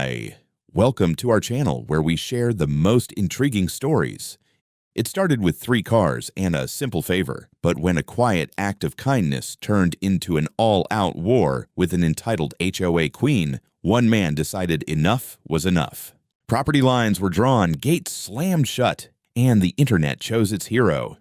Hi, welcome to our channel where we share the most intriguing stories. It started with 3 cars and a simple favor, but when a quiet act of kindness turned into an all-out war with an entitled HOA queen, one man decided enough was enough. Property lines were drawn, gates slammed shut, and the internet chose its hero.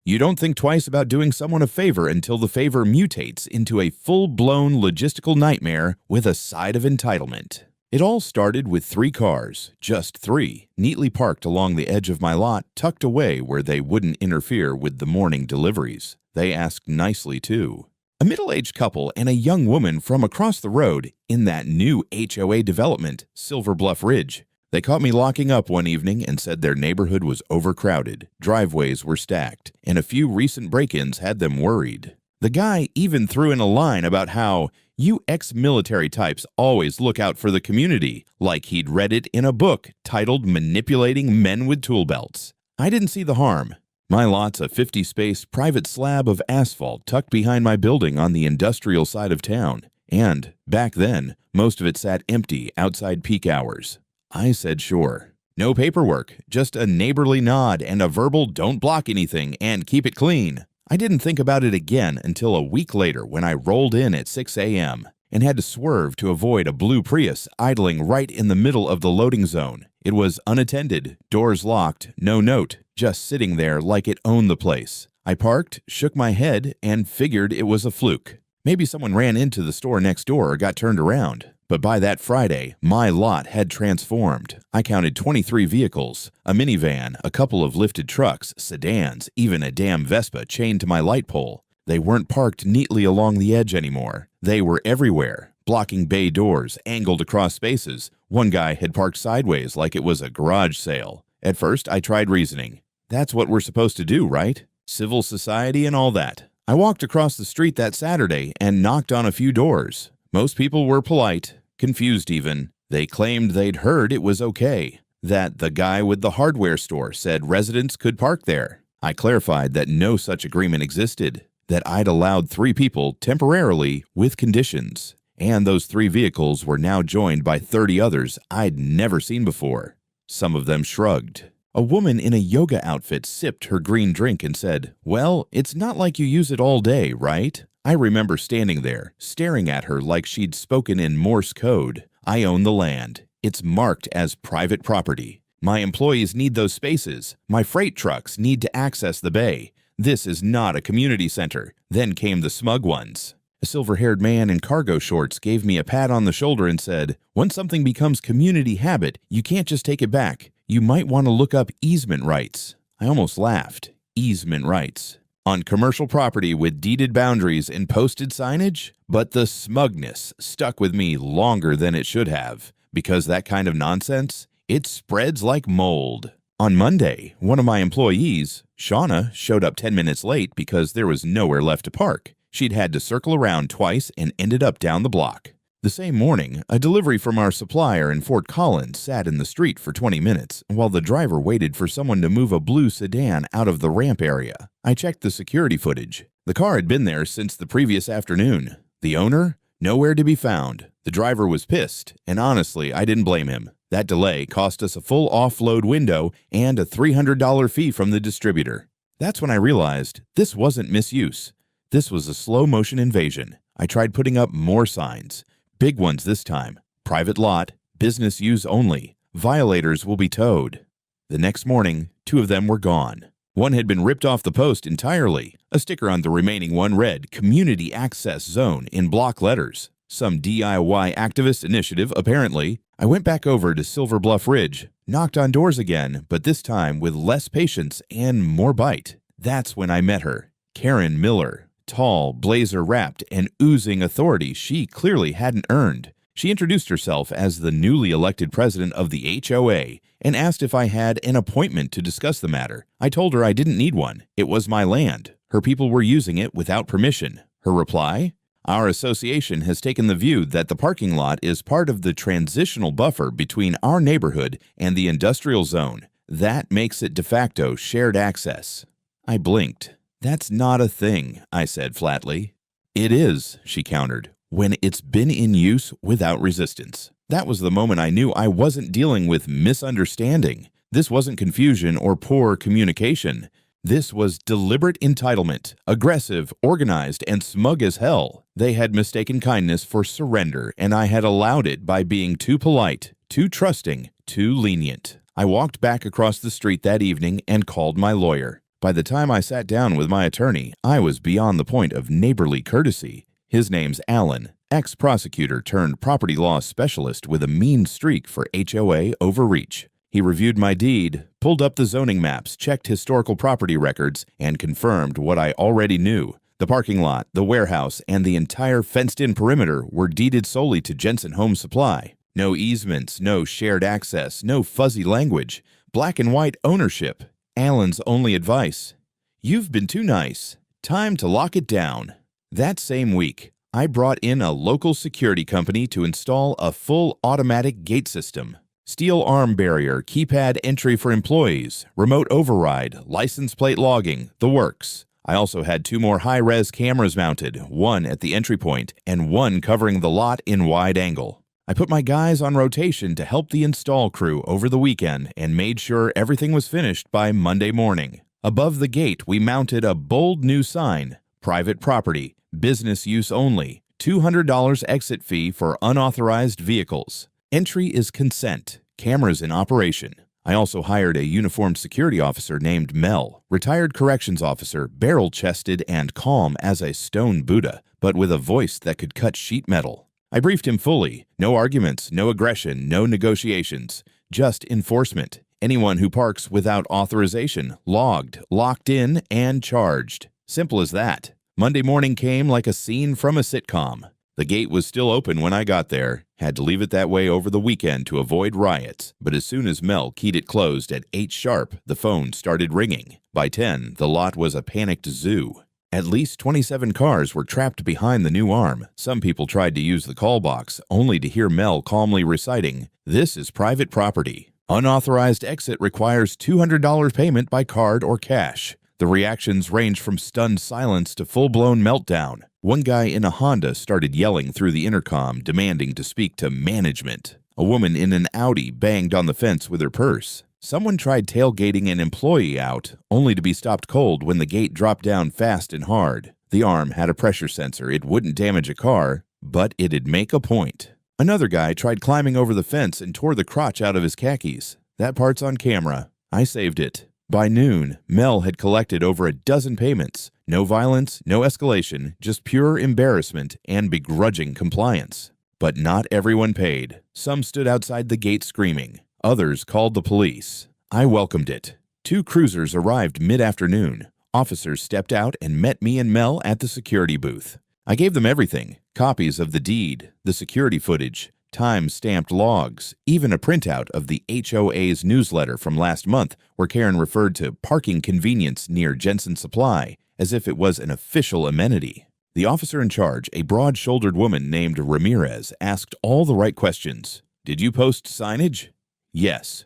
You don't think twice about doing someone a favor until the favor mutates into a full-blown logistical nightmare with a side of entitlement. It all started with 3 cars, just 3, neatly parked along the edge of my lot, tucked away where they wouldn't interfere with the morning deliveries. They asked nicely, too. A middle-aged couple and a young woman from across the road in that new HOA development, Silver Bluff Ridge. They caught me locking up one evening and said their neighborhood was overcrowded, driveways were stacked, and a few recent break-ins had them worried. The guy even threw in a line about how you ex-military types always look out for the community, like he'd read it in a book titled Manipulating Men with Tool Belts. I didn't see the harm. My lot's a 50-space private slab of asphalt tucked behind my building on the industrial side of town, and, back then, most of it sat empty outside peak hours. I said sure. No paperwork, just a neighborly nod and a verbal don't block anything and keep it clean. I didn't think about it again until a week later when I rolled in at 6 a.m. and had to swerve to avoid a blue Prius idling right in the middle of the loading zone. It was unattended, doors locked, no note, just sitting there like it owned the place. I parked, shook my head, and figured it was a fluke. Maybe someone ran into the store next door or got turned around. But by that Friday, my lot had transformed. I counted 23 vehicles, a minivan, a couple of lifted trucks, sedans, even a damn Vespa chained to my light pole. They weren't parked neatly along the edge anymore. They were everywhere, blocking bay doors, angled across spaces. One guy had parked sideways like it was a garage sale. At first, I tried reasoning. That's what we're supposed to do, right? Civil society and all that. I walked across the street that Saturday and knocked on a few doors. Most people were polite. Confused even. They claimed they'd heard it was okay, that the guy with the hardware store said residents could park there. I clarified that no such agreement existed, that I'd allowed 3 people temporarily with conditions, and those 3 vehicles were now joined by 30 others I'd never seen before. Some of them shrugged. A woman in a yoga outfit sipped her green drink and said, "Well, it's not like you use it all day, right?" I remember standing there, staring at her like she'd spoken in Morse code. I own the land. It's marked as private property. My employees need those spaces. My freight trucks need to access the bay. This is not a community center. Then came the smug ones. A silver-haired man in cargo shorts gave me a pat on the shoulder and said, "Once something becomes community habit, you can't just take it back. You might want to look up easement rights." I almost laughed. Easement rights. On commercial property with deeded boundaries and posted signage? But the smugness stuck with me longer than it should have, because that kind of nonsense, it spreads like mold. On Monday, one of my employees, Shauna, showed up 10 minutes late because there was nowhere left to park. She'd had to circle around twice and ended up down the block. The same morning, a delivery from our supplier in Fort Collins sat in the street for 20 minutes while the driver waited for someone to move a blue sedan out of the ramp area. I checked the security footage. The car had been there since the previous afternoon. The owner? Nowhere to be found. The driver was pissed, and honestly, I didn't blame him. That delay cost us a full offload window and a $300 fee from the distributor. That's when I realized this wasn't misuse. This was a slow-motion invasion. I tried putting up more signs. Big ones this time. Private lot, business use only. Violators will be towed. The next morning, 2 of them were gone. One had been ripped off the post entirely. A sticker on the remaining one read, "Community Access Zone" in block letters. Some DIY activist initiative, apparently. I went back over to Silver Bluff Ridge, knocked on doors again, but this time with less patience and more bite. That's when I met her, Karen Miller. Tall, blazer-wrapped, and oozing authority she clearly hadn't earned. She introduced herself as the newly elected president of the HOA and asked if I had an appointment to discuss the matter. I told her I didn't need one. It was my land. Her people were using it without permission. Her reply? "Our association has taken the view that the parking lot is part of the transitional buffer between our neighborhood and the industrial zone. That makes it de facto shared access." I blinked. "That's not a thing," I said flatly. "It is," she countered, "when it's been in use without resistance. That was the moment I knew I wasn't dealing with misunderstanding. This wasn't confusion or poor communication. This was deliberate entitlement, aggressive, organized, and smug as hell. They had mistaken kindness for surrender, and I had allowed it by being too polite, too trusting, too lenient. I walked back across the street that evening and called my lawyer. By the time I sat down with my attorney, I was beyond the point of neighborly courtesy. His name's Alan, ex-prosecutor turned property law specialist with a mean streak for HOA overreach. He reviewed my deed, pulled up the zoning maps, checked historical property records, and confirmed what I already knew. The parking lot, the warehouse, and the entire fenced-in perimeter were deeded solely to Jensen Home Supply. No easements, no shared access, no fuzzy language. Black and white ownership. Alan's only advice: "You've been too nice. Time to lock it down." That same week, I brought in a local security company to install a full automatic gate system. Steel arm barrier, keypad entry for employees, remote override, license plate logging, the works. I also had 2 more high-res cameras mounted, one at the entry point and one covering the lot in wide angle. I put my guys on rotation to help the install crew over the weekend and made sure everything was finished by Monday morning. Above the gate, we mounted a bold new sign: "Private property, business use only, $200 exit fee for unauthorized vehicles. Entry is consent, cameras in operation." I also hired a uniformed security officer named Mel, retired corrections officer, barrel-chested and calm as a stone Buddha, but with a voice that could cut sheet metal. I briefed him fully. No arguments, no aggression, no negotiations. Just enforcement. Anyone who parks without authorization, logged, locked in, and charged. Simple as that. Monday morning came like a scene from a sitcom. The gate was still open when I got there. Had to leave it that way over the weekend to avoid riots. But as soon as Mel keyed it closed at 8 sharp, the phone started ringing. By 10, the lot was a panicked zoo. At least 27 cars were trapped behind the new arm. Some people tried to use the call box, only to hear Mel calmly reciting, "This is private property. Unauthorized exit requires $200 payment by card or cash." The reactions ranged from stunned silence to full-blown meltdown. One guy in a Honda started yelling through the intercom, demanding to speak to management. A woman in an Audi banged on the fence with her purse. Someone tried tailgating an employee out, only to be stopped cold when the gate dropped down fast and hard. The arm had a pressure sensor. It wouldn't damage a car, but it'd make a point. Another guy tried climbing over the fence and tore the crotch out of his khakis. That part's on camera. I saved it. By noon, Mel had collected over a dozen payments. No violence, no escalation, just pure embarrassment and begrudging compliance. But not everyone paid. Some stood outside the gate screaming. Others called the police. I welcomed it. 2 cruisers arrived mid-afternoon. Officers stepped out and met me and Mel at the security booth. I gave them everything: copies of the deed, the security footage, time-stamped logs, even a printout of the HOA's newsletter from last month where Karen referred to parking convenience near Jensen Supply as if it was an official amenity. The officer in charge, a broad-shouldered woman named Ramirez, asked all the right questions. "Did you post signage?" "Yes."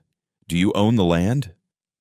"Do you own the land?"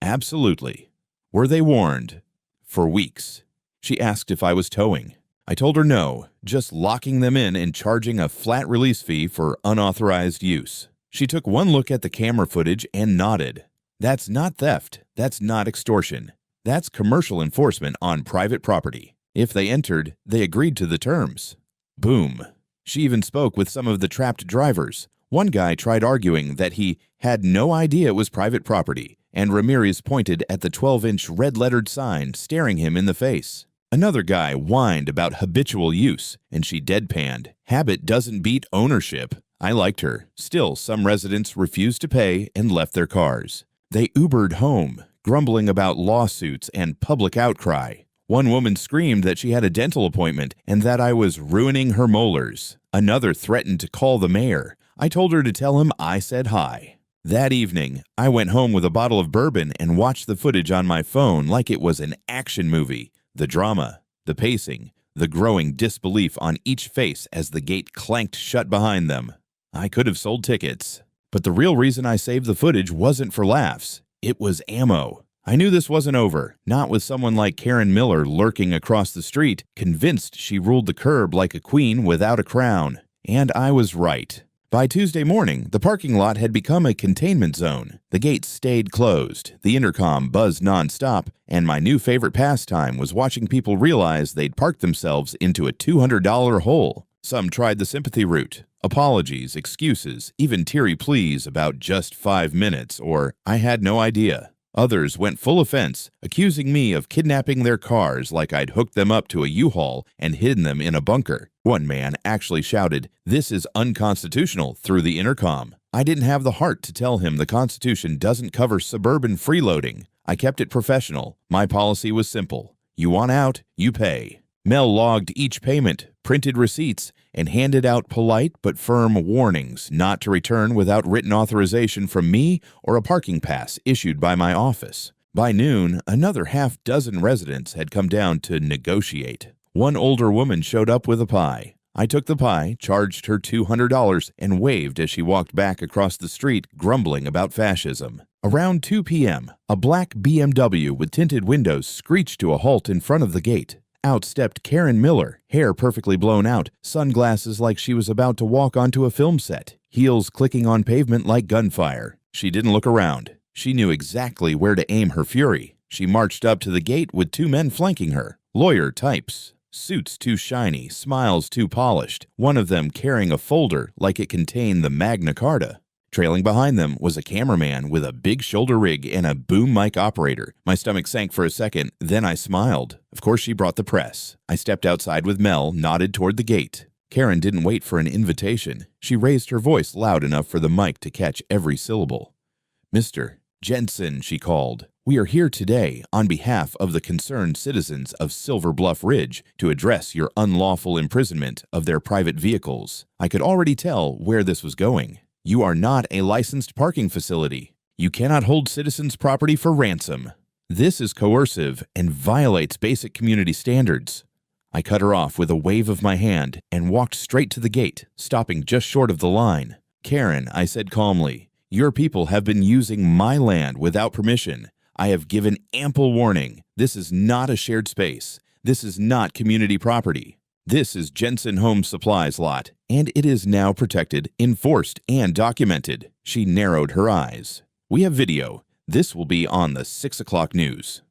"Absolutely." "Were they warned?" "For weeks." She asked if I was towing. I told her no, just locking them in and charging a flat release fee for unauthorized use. She took one look at the camera footage and nodded. "That's not theft. That's not extortion. That's commercial enforcement on private property. If they entered, they agreed to the terms." Boom. She even spoke with some of the trapped drivers. One guy tried arguing that he had no idea it was private property, and Ramirez pointed at the 12-inch red-lettered sign staring him in the face. Another guy whined about habitual use, and she deadpanned, "Habit doesn't beat ownership." I liked her. Still, some residents refused to pay and left their cars. They Ubered home, grumbling about lawsuits and public outcry. One woman screamed that she had a dental appointment and that I was ruining her molars. Another threatened to call the mayor. I told her to tell him I said hi. That evening, I went home with a bottle of bourbon and watched the footage on my phone like it was an action movie. The drama, the pacing, the growing disbelief on each face as the gate clanked shut behind them. I could have sold tickets. But the real reason I saved the footage wasn't for laughs. It was ammo. I knew this wasn't over, not with someone like Karen Miller lurking across the street, convinced she ruled the curb like a queen without a crown. And I was right. By Tuesday morning, the parking lot had become a containment zone. The gates stayed closed, the intercom buzzed nonstop, and my new favorite pastime was watching people realize they'd parked themselves into a $200 hole. Some tried the sympathy route. Apologies, excuses, even teary pleas about just 5 minutes or I had no idea. Others went full offense, accusing me of kidnapping their cars like I'd hooked them up to a U-Haul and hidden them in a bunker. One man actually shouted, "This is unconstitutional," through the intercom. I didn't have the heart to tell him the Constitution doesn't cover suburban freeloading. I kept it professional. My policy was simple. You want out, you pay. Mel logged each payment, printed receipts, and handed out polite but firm warnings not to return without written authorization from me or a parking pass issued by my office. By noon, another half-dozen residents had come down to negotiate. One older woman showed up with a pie. I took the pie, charged her $200, and waved as she walked back across the street, grumbling about fascism. Around 2 p.m., a black BMW with tinted windows screeched to a halt in front of the gate. Out stepped Karen Miller, hair perfectly blown out, sunglasses like she was about to walk onto a film set, heels clicking on pavement like gunfire. She didn't look around. She knew exactly where to aim her fury. She marched up to the gate with 2 men flanking her, lawyer types. Suits too shiny, smiles too polished, one of them carrying a folder like it contained the Magna Carta. Trailing behind them was a cameraman with a big shoulder rig and a boom mic operator. My stomach sank for a second, then I smiled. Of course she brought the press. I stepped outside with Mel, nodded toward the gate. Karen didn't wait for an invitation. She raised her voice loud enough for the mic to catch every syllable. "Mr. Jensen," she called. "We are here today on behalf of the concerned citizens of Silver Bluff Ridge to address your unlawful imprisonment of their private vehicles." I could already tell where this was going. You are not a licensed parking facility. You cannot hold citizens' property for ransom. This is coercive and violates basic community standards. I cut her off with a wave of my hand and walked straight to the gate, stopping just short of the line. "Karen," I said calmly, "your people have been using my land without permission. I have given ample warning. This is not a shared space. This is not community property. This is Jensen Home Supply's lot, and it is now protected, enforced, and documented." She narrowed her eyes. "We have video. This will be on the 6 o'clock news."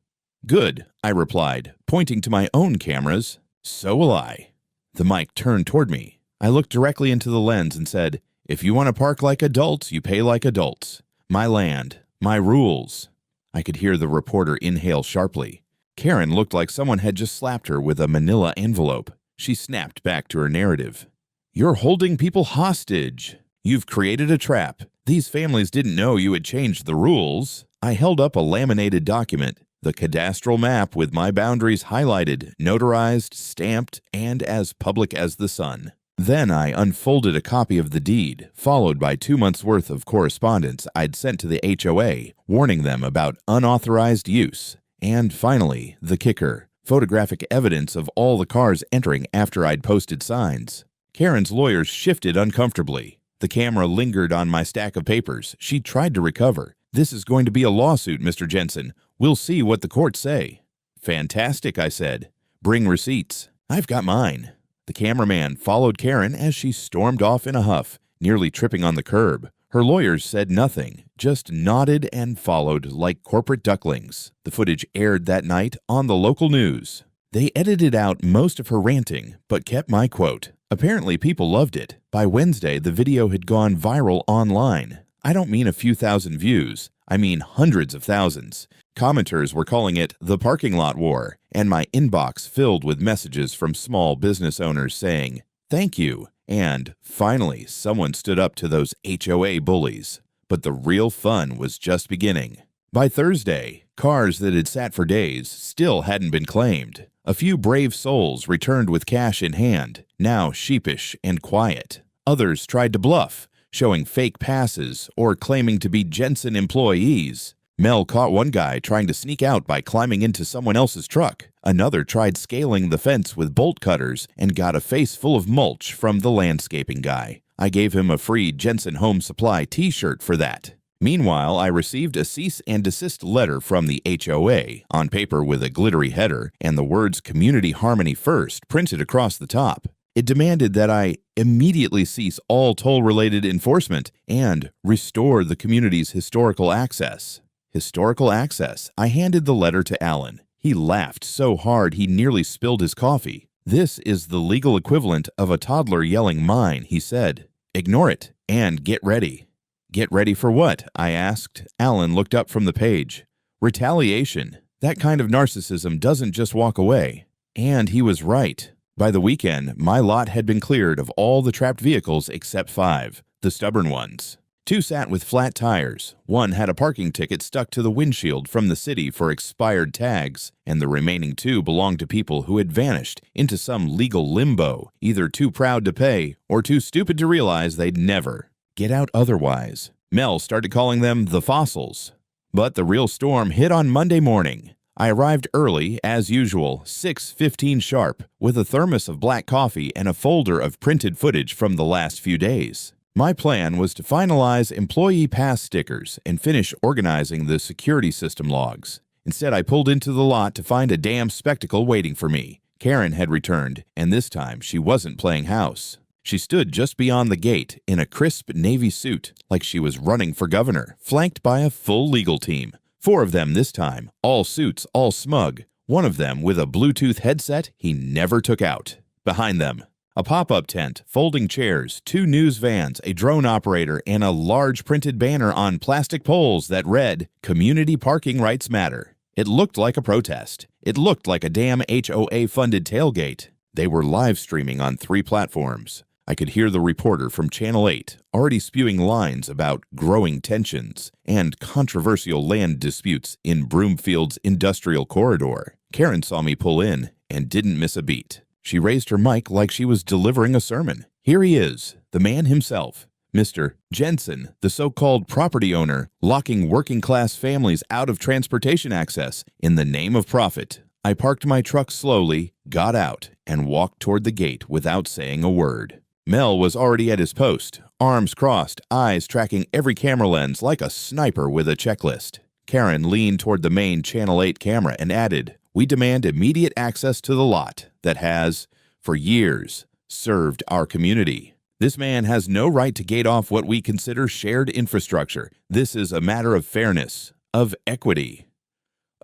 "Good," I replied, pointing to my own cameras. "So will I." The mic turned toward me. I looked directly into the lens and said, "If you want to park like adults, you pay like adults. My land, my rules." I could hear the reporter inhale sharply. Karen looked like someone had just slapped her with a manila envelope. She snapped back to her narrative. "You're holding people hostage. You've created a trap. These families didn't know you had changed the rules." I held up a laminated document, the cadastral map with my boundaries highlighted, notarized, stamped, and as public as the sun. Then I unfolded a copy of the deed, followed by 2 months' worth of correspondence I'd sent to the HOA, warning them about unauthorized use. And finally, the kicker. Photographic evidence of all the cars entering after I'd posted signs. Karen's lawyers shifted uncomfortably. The camera lingered on my stack of papers. She tried to recover. "This is going to be a lawsuit, Mr. Jensen. We'll see what the courts say." "Fantastic," I said. "Bring receipts." "I've got mine." The cameraman followed Karen as she stormed off in a huff, nearly tripping on the curb. Her lawyers said nothing, just nodded and followed like corporate ducklings. The footage aired that night on the local news. They edited out most of her ranting, but kept my quote. Apparently people loved it. By Wednesday, the video had gone viral online. I don't mean a few thousand views. I mean hundreds of thousands. Commenters were calling it the parking lot war, and my inbox filled with messages from small business owners saying, "Thank you." And finally, someone stood up to those HOA bullies. But the real fun was just beginning. By Thursday, cars that had sat for days still hadn't been claimed. A few brave souls returned with cash in hand, now sheepish and quiet. Others tried to bluff, showing fake passes or claiming to be Jensen employees. Mel caught one guy trying to sneak out by climbing into someone else's truck. Another tried scaling the fence with bolt cutters and got a face full of mulch from the landscaping guy. I gave him a free Jensen Home Supply t-shirt for that. Meanwhile, I received a cease and desist letter from the HOA, on paper with a glittery header and the words "Community Harmony First" printed across the top. It demanded that I immediately cease all toll-related enforcement, and restore the community's historical access. Historical access. I handed the letter to Alan. He laughed so hard he nearly spilled his coffee. This is the legal equivalent of a toddler yelling mine, he said. Ignore it and get ready. Get ready for what? I asked. Alan looked up from the page. Retaliation. That kind of narcissism doesn't just walk away. And he was right. By the weekend, my lot had been cleared of all the trapped vehicles except 5, the stubborn ones. 2 sat with flat tires, 1 had a parking ticket stuck to the windshield from the city for expired tags, and the remaining 2 belonged to people who had vanished into some legal limbo, either too proud to pay or too stupid to realize they'd never get out otherwise. Mel started calling them the fossils. But the real storm hit on Monday morning. I arrived early, as usual, 6:15 sharp, with a thermos of black coffee and a folder of printed footage from the last few days. My plan was to finalize employee pass stickers and finish organizing the security system logs. Instead, I pulled into the lot to find a damn spectacle waiting for me. Karen had returned, and this time she wasn't playing house. She stood just beyond the gate in a crisp navy suit, like she was running for governor, flanked by a full legal team. 4 of them this time, all suits, all smug. One of them with a Bluetooth headset he never took out. Behind them, a pop-up tent, folding chairs, 2 news vans, a drone operator, and a large printed banner on plastic poles that read, "Community Parking Rights Matter." It looked like a protest. It looked like a damn HOA-funded tailgate. They were live streaming on 3 platforms. I could hear the reporter from Channel 8 already spewing lines about growing tensions and controversial land disputes in Broomfield's industrial corridor. Karen saw me pull in and didn't miss a beat. She raised her mic like she was delivering a sermon. Here he is, the man himself, Mr. Jensen, the so-called property owner, locking working-class families out of transportation access in the name of profit. I parked my truck slowly, got out, and walked toward the gate without saying a word. Mel was already at his post, arms crossed, eyes tracking every camera lens like a sniper with a checklist. Karen leaned toward the main Channel 8 camera and added, "We demand immediate access to the lot that has, for years, served our community. This man has no right to gate off what we consider shared infrastructure. This is a matter of fairness, of equity."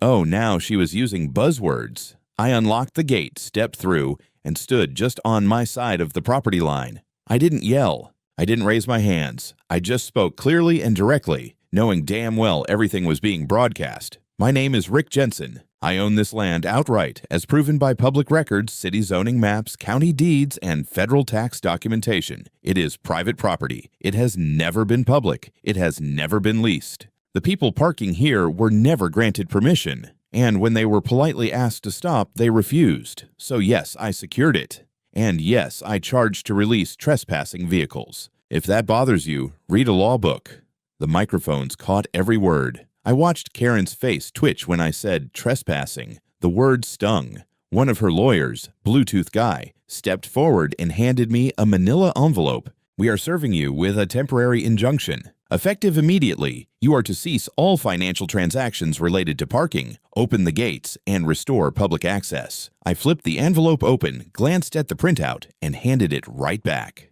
Oh, now she was using buzzwords. I unlocked the gate, stepped through, and stood just on my side of the property line. I didn't yell. I didn't raise my hands. I just spoke clearly and directly, knowing damn well everything was being broadcast. My name is Rick Jensen. I own this land outright, as proven by public records, city zoning maps, county deeds, and federal tax documentation. It is private property. It has never been public. It has never been leased. The people parking here were never granted permission, and when they were politely asked to stop, they refused. So yes, I secured it. And yes, I charged to release trespassing vehicles. If that bothers you, read a law book. The microphones caught every word. I watched Karen's face twitch when I said trespassing. The word stung. One of her lawyers, Bluetooth guy, stepped forward and handed me a manila envelope. "We are serving you with a temporary injunction. Effective immediately, you are to cease all financial transactions related to parking, open the gates, and restore public access." I flipped the envelope open, glanced at the printout, and handed it right back.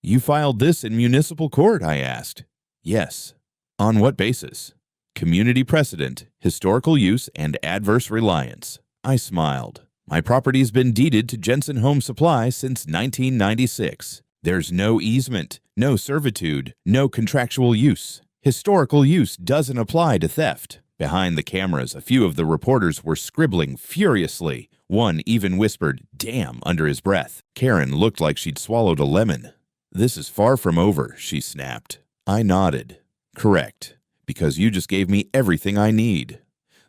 "You filed this in municipal court?" I asked. "Yes." "On what basis?" "Community precedent, historical use, and adverse reliance." I smiled. "My property's been deeded to Jensen Home Supply since 1996. There's no easement, no servitude, no contractual use. Historical use doesn't apply to theft." Behind the cameras, a few of the reporters were scribbling furiously. One even whispered, "Damn," under his breath. Karen looked like she'd swallowed a lemon. "This is far from over," she snapped. I nodded. "Correct. Because you just gave me everything I need."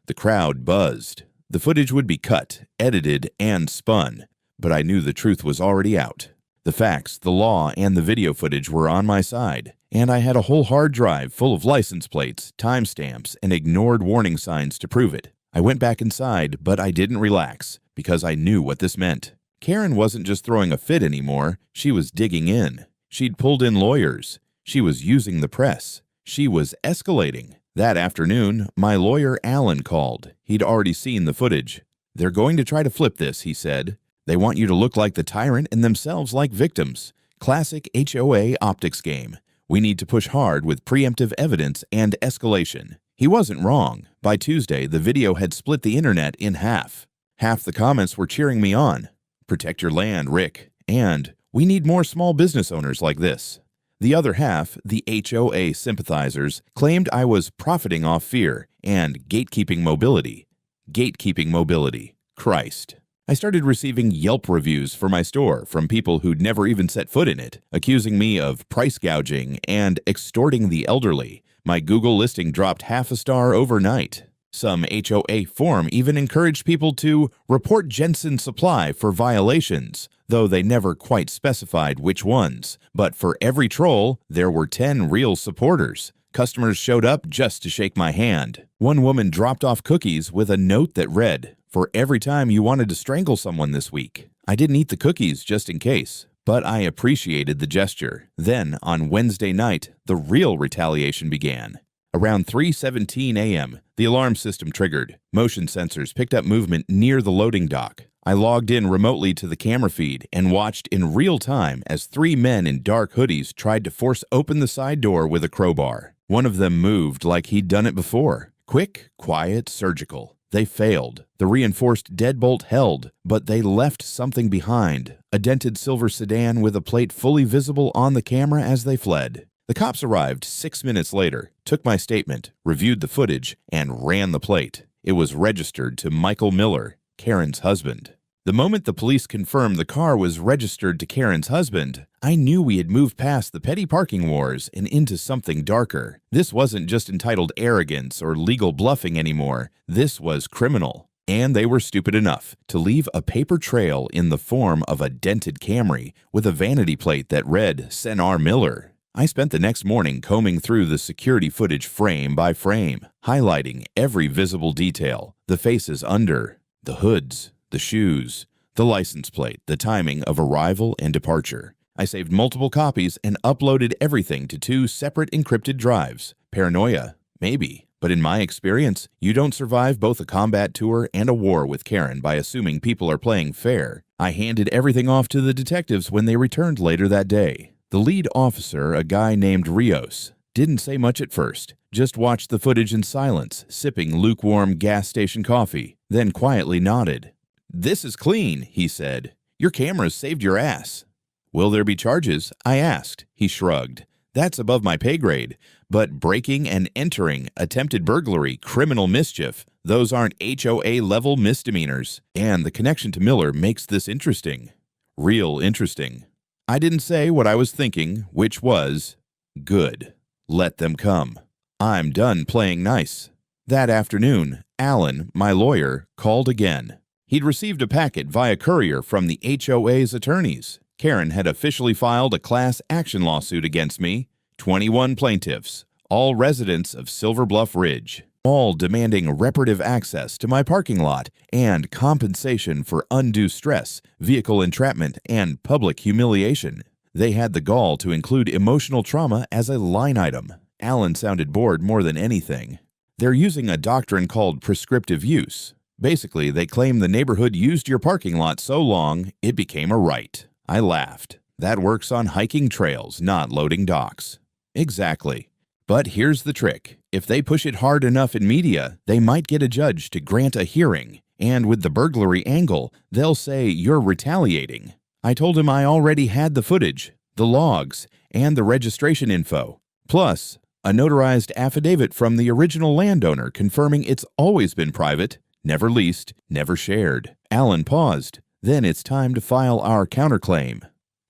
The crowd buzzed. The footage would be cut, edited, and spun, but I knew the truth was already out. The facts, the law, and the video footage were on my side, and I had a whole hard drive full of license plates, timestamps, and ignored warning signs to prove it. I went back inside, but I didn't relax, because I knew what this meant. Karen wasn't just throwing a fit anymore, she was digging in. She'd pulled in lawyers. She was using the press. She was escalating. That afternoon, my lawyer Alan called. He'd already seen the footage. "They're going to try to flip this," he said. "They want you to look like the tyrant and themselves like victims. Classic HOA optics game. We need to push hard with preemptive evidence and escalation. He wasn't wrong. By Tuesday, the video had split the internet in half. Half the comments were cheering me on. Protect your land, Rick. And we need more small business owners like this. The other half, the HOA sympathizers, claimed I was profiting off fear and gatekeeping mobility. Gatekeeping mobility. Christ. I started receiving Yelp reviews for my store from people who'd never even set foot in it, accusing me of price gouging and extorting the elderly. My Google listing dropped half a star overnight. Some HOA forum even encouraged people to report Jensen Supply for violations, though they never quite specified which ones. But for every troll, there were 10 real supporters. Customers showed up just to shake my hand. One woman dropped off cookies with a note that read, "For every time you wanted to strangle someone this week." I didn't eat the cookies just in case, but I appreciated the gesture. Then, on Wednesday night, the real retaliation began. Around 3:17 a.m., the alarm system triggered. Motion sensors picked up movement near the loading dock. I logged in remotely to the camera feed and watched in real time as 3 men in dark hoodies tried to force open the side door with a crowbar. One of them moved like he'd done it before. Quick, quiet, surgical. They failed. The reinforced deadbolt held, but they left something behind. A dented silver sedan with a plate fully visible on the camera as they fled. The cops arrived 6 minutes later, took my statement, reviewed the footage, and ran the plate. It was registered to Michael Miller, Karen's husband. The moment the police confirmed the car was registered to Karen's husband, I knew we had moved past the petty parking wars and into something darker. This wasn't just entitled arrogance or legal bluffing anymore. This was criminal. And they were stupid enough to leave a paper trail in the form of a dented Camry with a vanity plate that read Senar Miller. I spent the next morning combing through the security footage frame by frame, highlighting every visible detail, the faces under, the hoods, the shoes, the license plate, the timing of arrival and departure. I saved multiple copies and uploaded everything to 2 separate encrypted drives. Paranoia? Maybe. But in my experience, you don't survive both a combat tour and a war with Karen by assuming people are playing fair. I handed everything off to the detectives when they returned later that day. The lead officer, a guy named Rios, didn't say much at first, just watched the footage in silence, sipping lukewarm gas station coffee, then quietly nodded. "This is clean," he said. "Your cameras saved your ass." "Will there be charges?" I asked. He shrugged. "That's above my pay grade. But breaking and entering, attempted burglary, criminal mischief, those aren't HOA-level misdemeanors. And the connection to Miller makes this interesting. Real interesting." I didn't say what I was thinking, which was, good. Let them come. I'm done playing nice. That afternoon, Alan, my lawyer, called again. He'd received a packet via courier from the HOA's attorneys. Karen had officially filed a class action lawsuit against me. 21 plaintiffs, all residents of Silver Bluff Ridge, all demanding reparative access to my parking lot and compensation for undue stress, vehicle entrapment, and public humiliation. They had the gall to include emotional trauma as a line item. Alan sounded bored more than anything. They're using a doctrine called prescriptive use. Basically, they claim the neighborhood used your parking lot so long, it became a right. I laughed. That works on hiking trails, not loading docks. Exactly. But here's the trick. If they push it hard enough in media, they might get a judge to grant a hearing. And with the burglary angle, they'll say you're retaliating. I told him I already had the footage, the logs, and the registration info. Plus, a notarized affidavit from the original landowner confirming it's always been private, never leased, never shared. Alan paused. Then it's time to file our counterclaim.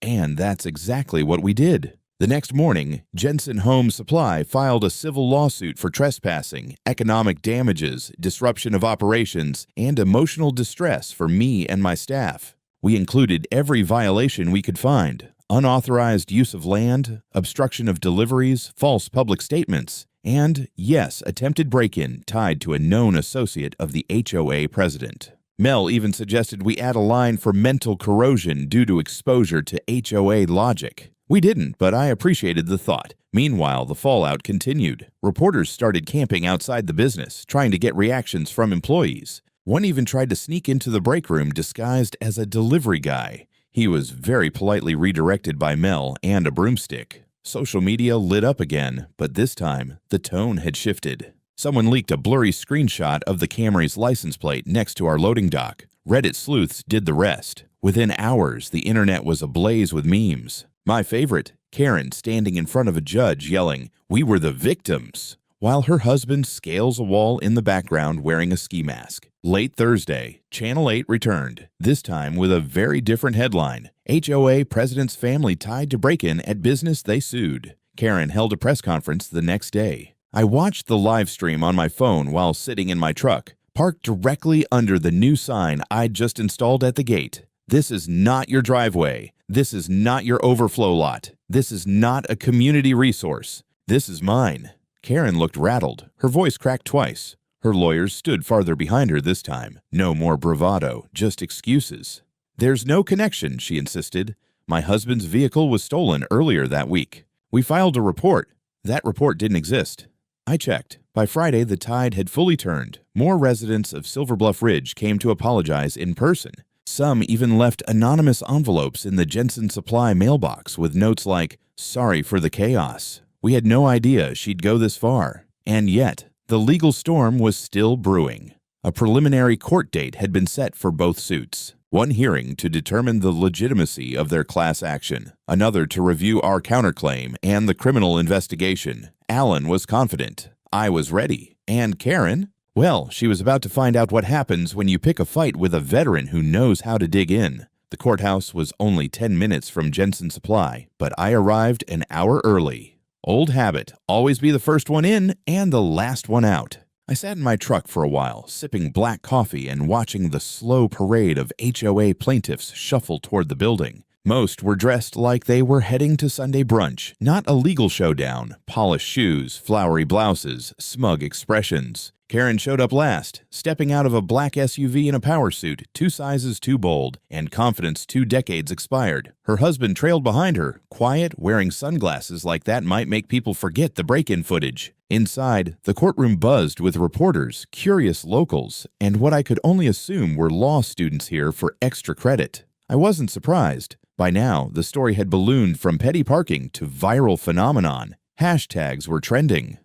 And that's exactly what we did. The next morning, Jensen Home Supply filed a civil lawsuit for trespassing, economic damages, disruption of operations, and emotional distress for me and my staff. We included every violation we could find: unauthorized use of land, obstruction of deliveries, false public statements, and, yes, attempted break-in tied to a known associate of the HOA president. Mel even suggested we add a line for mental corrosion due to exposure to HOA logic. We didn't, but I appreciated the thought. Meanwhile, the fallout continued. Reporters started camping outside the business, trying to get reactions from employees. One even tried to sneak into the break room disguised as a delivery guy. He was very politely redirected by Mel and a broomstick. Social media lit up again, but this time, the tone had shifted. Someone leaked a blurry screenshot of the Camry's license plate next to our loading dock. Reddit sleuths did the rest. Within hours, the internet was ablaze with memes. My favorite, Karen standing in front of a judge yelling, "We were the victims," while her husband scales a wall in the background wearing a ski mask. Late Thursday, Channel 8 returned, this time with a very different headline. HOA president's family tied to break-in at business they sued. Karen held a press conference the next day. I watched the live stream on my phone while sitting in my truck, parked directly under the new sign I'd just installed at the gate. This is not your driveway. This is not your overflow lot. This is not a community resource. This is mine. Karen looked rattled. Her voice cracked twice. Her lawyers stood farther behind her this time. No more bravado, just excuses. "There's no connection," she insisted. "My husband's vehicle was stolen earlier that week. We filed a report. That report didn't exist." I checked. By Friday, the tide had fully turned. More residents of Silver Bluff Ridge came to apologize in person. Some even left anonymous envelopes in the Jensen Supply mailbox with notes like, "Sorry for the chaos. We had no idea she'd go this far." And yet, the legal storm was still brewing. A preliminary court date had been set for both suits. One hearing to determine the legitimacy of their class action, another to review our counterclaim and the criminal investigation. Alan was confident. I was ready. And Karen? Well, she was about to find out what happens when you pick a fight with a veteran who knows how to dig in. The courthouse was only 10 minutes from Jensen Supply, but I arrived an hour early. Old habit, always be the first one in and the last one out. I sat in my truck for a while, sipping black coffee and watching the slow parade of HOA plaintiffs shuffle toward the building. Most were dressed like they were heading to Sunday brunch, not a legal showdown. Polished shoes, flowery blouses, smug expressions. Karen showed up last, stepping out of a black SUV in a power suit, 2 sizes too bold, and confidence 2 decades expired. Her husband trailed behind her, quiet, wearing sunglasses like that might make people forget the break-in footage. Inside, the courtroom buzzed with reporters, curious locals, and what I could only assume were law students here for extra credit. I wasn't surprised. By now, the story had ballooned from petty parking to viral phenomenon. Hashtags were trending.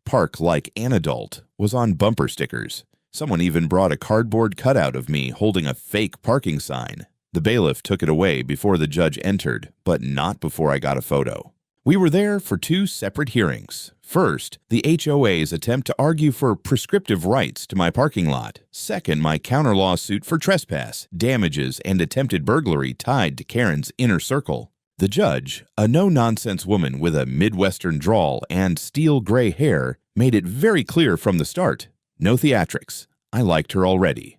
Park like an adult was on bumper stickers. Someone even brought a cardboard cutout of me holding a fake parking sign. The bailiff took it away before the judge entered, but not before I got a photo. We were there for 2 separate hearings. First, the HOA's attempt to argue for prescriptive rights to my parking lot. Second, my counter lawsuit for trespass, damages, and attempted burglary tied to Karen's inner circle. The judge, a no-nonsense woman with a Midwestern drawl and steel gray hair, made it very clear from the start. No theatrics. I liked her already.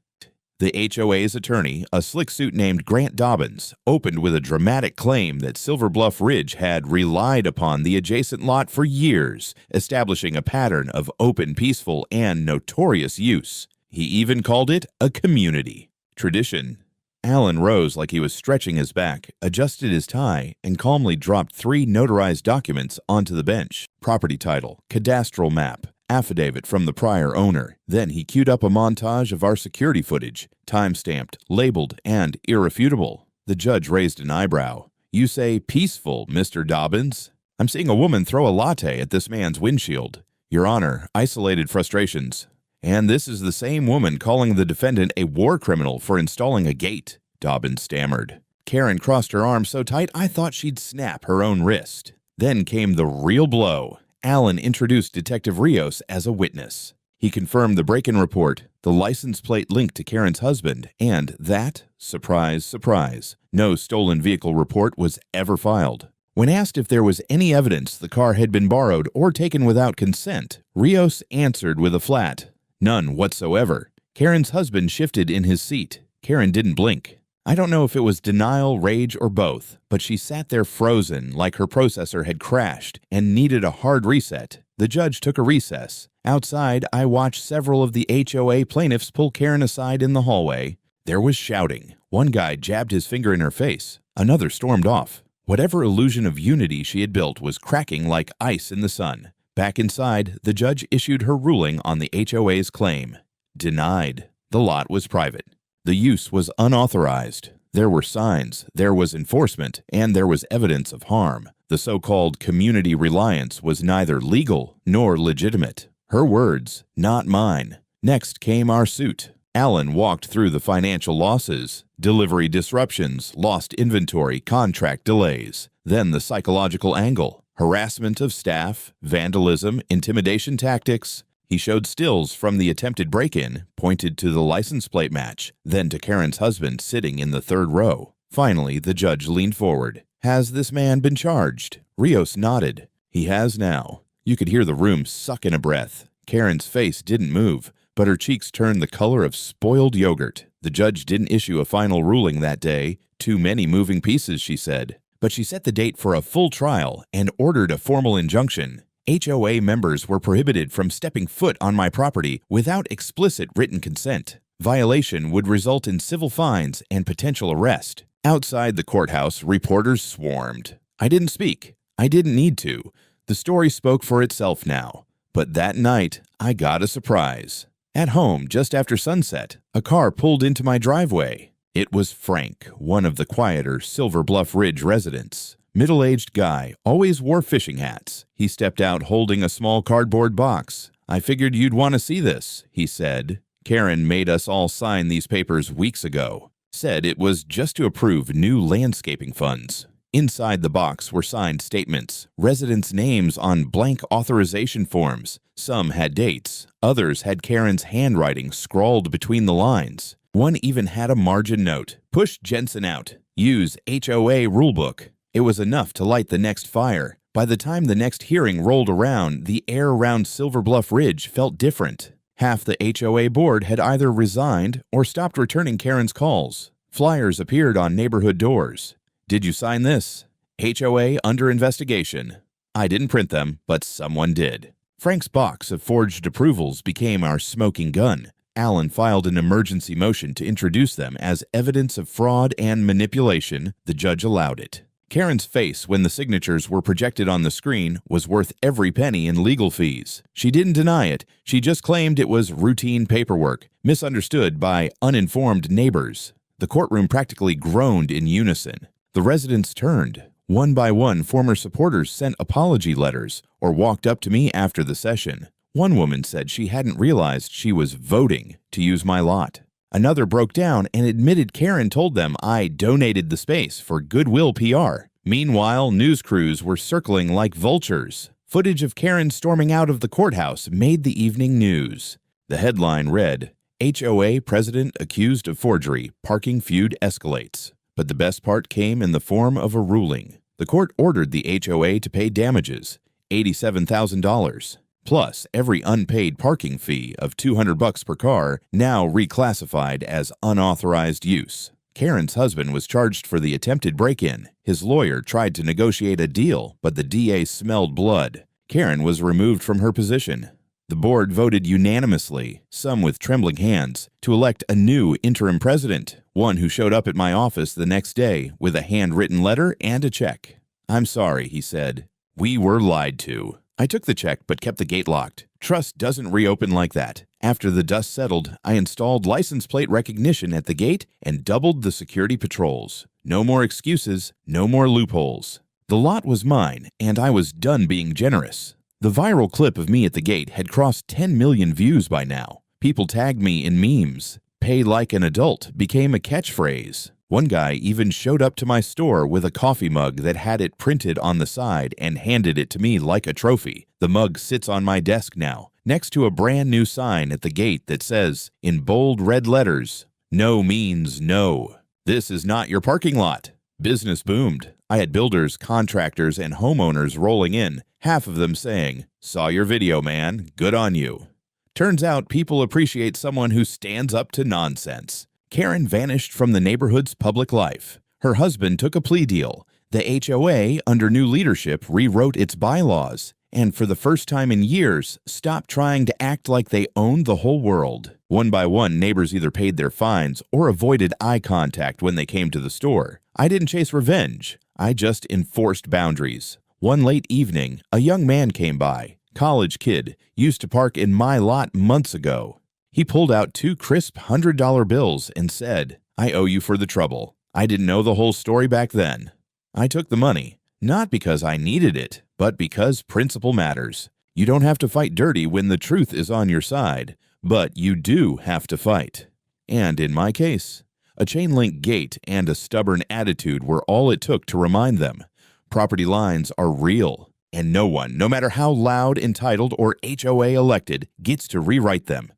The HOA's attorney, a slick suit named Grant Dobbins, opened with a dramatic claim that Silver Bluff Ridge had relied upon the adjacent lot for years, establishing a pattern of open, peaceful, and notorious use. He even called it a community. Tradition. Alan rose like he was stretching his back, adjusted his tie, and calmly dropped 3 notarized documents onto the bench. Property title, cadastral map, affidavit from the prior owner. Then he queued up a montage of our security footage, time-stamped, labeled, and irrefutable. The judge raised an eyebrow. "You say peaceful, Mr. Dobbins? I'm seeing a woman throw a latte at this man's windshield. Your Honor, isolated frustrations. And this is the same woman calling the defendant a war criminal for installing a gate," Dobbins stammered. Karen crossed her arms so tight I thought she'd snap her own wrist. Then came the real blow. Alan introduced Detective Rios as a witness. He confirmed the break-in report, the license plate linked to Karen's husband, and that, surprise, surprise, no stolen vehicle report was ever filed. When asked if there was any evidence the car had been borrowed or taken without consent, Rios answered with a flat, "None whatsoever." Karen's husband shifted in his seat. Karen didn't blink. I don't know if it was denial, rage, or both, but she sat there frozen like her processor had crashed and needed a hard reset. The judge took a recess. Outside, I watched several of the HOA plaintiffs pull Karen aside in the hallway. There was shouting. One guy jabbed his finger in her face. Another stormed off. Whatever illusion of unity she had built was cracking like ice in the sun. Back inside, the judge issued her ruling on the HOA's claim. Denied. The lot was private. The use was unauthorized. There were signs, there was enforcement, and there was evidence of harm. The so-called community reliance was neither legal nor legitimate. Her words, not mine. Next came our suit. Alan walked through the financial losses, delivery disruptions, lost inventory, contract delays. Then the psychological angle, harassment of staff, vandalism, intimidation tactics. He showed stills from the attempted break-in, pointed to the license plate match, then to Karen's husband sitting in the third row. Finally, the judge leaned forward. Has this man been charged? Rios nodded. He has now. You could hear the room suck in a breath. Karen's face didn't move, but her cheeks turned the color of spoiled yogurt. The judge didn't issue a final ruling that day. Too many moving pieces, she said. But she set the date for a full trial and ordered a formal injunction. HOA members were prohibited from stepping foot on my property without explicit written consent. Violation would result in civil fines and potential arrest. Outside the courthouse, reporters swarmed. I didn't speak. I didn't need to. The story spoke for itself now. But that night, I got a surprise. At home, just after sunset, a car pulled into my driveway. It was Frank, one of the quieter Silver Bluff Ridge residents. Middle-aged guy, always wore fishing hats. He stepped out holding a small cardboard box. I figured you'd want to see this, he said. Karen made us all sign these papers weeks ago. Said it was just to approve new landscaping funds. Inside the box were signed statements, residents' names on blank authorization forms. Some had dates. Others had Karen's handwriting scrawled between the lines. One even had a margin note. Push Jensen out. Use HOA rulebook. It was enough to light the next fire. By the time the next hearing rolled around, the air around Silver Bluff Ridge felt different. Half the HOA board had either resigned or stopped returning Karen's calls. Flyers appeared on neighborhood doors. Did you sign this? HOA under investigation. I didn't print them, but someone did. Frank's box of forged approvals became our smoking gun. Alan filed an emergency motion to introduce them as evidence of fraud and manipulation. The judge allowed it. Karen's face when the signatures were projected on the screen was worth every penny in legal fees. She didn't deny it. She just claimed it was routine paperwork, misunderstood by uninformed neighbors. The courtroom practically groaned in unison. The residents turned. One by one, former supporters sent apology letters or walked up to me after the session. One woman said she hadn't realized she was voting to use my lot. Another broke down and admitted Karen told them I donated the space for goodwill PR. Meanwhile, news crews were circling like vultures. Footage of Karen storming out of the courthouse made the evening news. The headline read, HOA president accused of forgery, parking feud escalates. But the best part came in the form of a ruling. The court ordered the HOA to pay damages, $87,000. Plus every unpaid parking fee of $200 per car, now reclassified as unauthorized use. Karen's husband was charged for the attempted break-in. His lawyer tried to negotiate a deal, but the DA smelled blood. Karen was removed from her position. The board voted unanimously, some with trembling hands, to elect a new interim president, one who showed up at my office the next day with a handwritten letter and a check. I'm sorry, he said. We were lied to. I took the check but kept the gate locked. Trust doesn't reopen like that. After the dust settled, I installed license plate recognition at the gate and doubled the security patrols. No more excuses, no more loopholes. The lot was mine, and I was done being generous. The viral clip of me at the gate had crossed 10 million views by now. People tagged me in memes. Pay like an adult became a catchphrase. One guy even showed up to my store with a coffee mug that had it printed on the side and handed it to me like a trophy. The mug sits on my desk now, next to a brand new sign at the gate that says, in bold red letters, "No means no. This is not your parking lot." Business boomed. I had builders, contractors, and homeowners rolling in, half of them saying, "Saw your video, man. Good on you." Turns out people appreciate someone who stands up to nonsense. Karen vanished from the neighborhood's public life. Her husband took a plea deal. The HOA, under new leadership, rewrote its bylaws, and for the first time in years, stopped trying to act like they owned the whole world. One by one, neighbors either paid their fines or avoided eye contact when they came to the store. I didn't chase revenge. I just enforced boundaries. One late evening, a young man came by. College kid, used to park in my lot months ago. He pulled out 2 crisp $100 bills and said, "I owe you for the trouble. I didn't know the whole story back then. I took the money, not because I needed it, but because principle matters. You don't have to fight dirty when the truth is on your side, but you do have to fight. And in my case, a chain-link gate and a stubborn attitude were all it took to remind them. Property lines are real, and no one, no matter how loud, entitled, or HOA elected, gets to rewrite them.